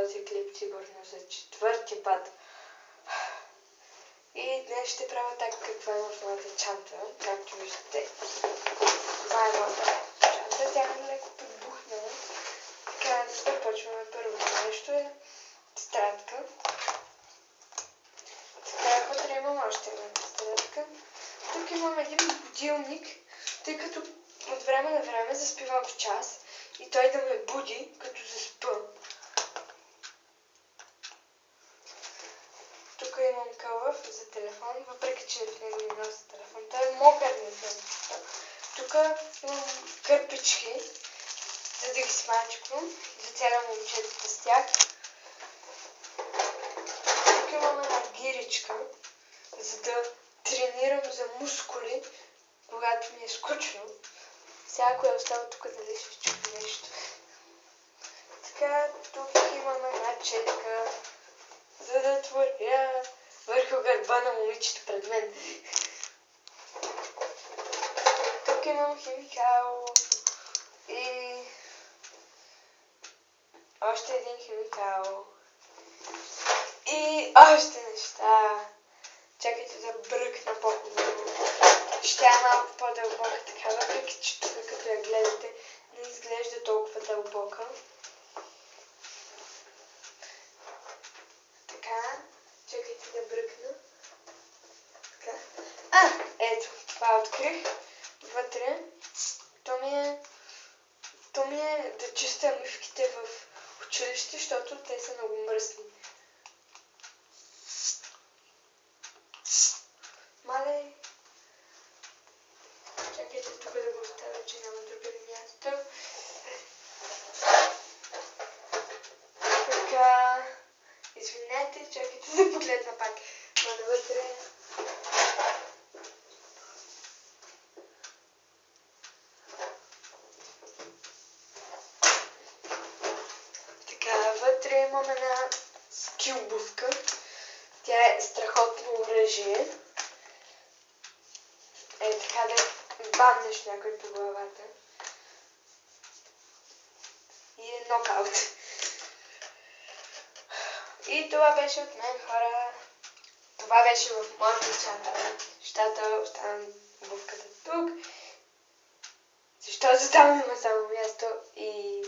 този клип сигурно за 4-ти път. И днес ще правя така какво има в моята чанта, както виждате. Това е моята чанта, тя е леко подбухнала. Така, започваме първото нещо е тетрадка. Така, вътре имам още една тетрадка. Тук имам един будилник, тъй като от време на време заспивам в час и той да ме буди, като заспа. Тук имам кълъв за телефон, въпреки че в него не нося телефон. Той е мокър, не знам. Тук имам кърпички, за да ги смачквам, за цяла момчетата с тях. Тук имам една гиричка, за да тренирам за мускули, когато ми е скучно. Всяко е остава тук дали ще чуя нещо. Така, тук имам една четка, за да творя върху гърба на момичето пред мен. Тук имам химикал и още един химикал и още неща. Чакайте да бръкна по-хубаво. Ще е малко по-дълбока така, въпреки че тук като я гледате не изглежда толкова дълбока. Така, чакайте да бръкна. Така. Ето, това открих. Вътре. То ми е да чистя мивките в училище, защото те са много мръсни. Мале. Чакайте тук да го оставя, че няма друго място. Така. Извинете, чакайте да погледна пак. Навътре. Така, вътре имам една скилбувка. Тя е страхотно оръжие. Е, така да бамнеш някой по главата. И е нокаут. И това беше от мен, хора. Това беше в моята чанта. Нещата, оставям обувката тук. Защото там има само място и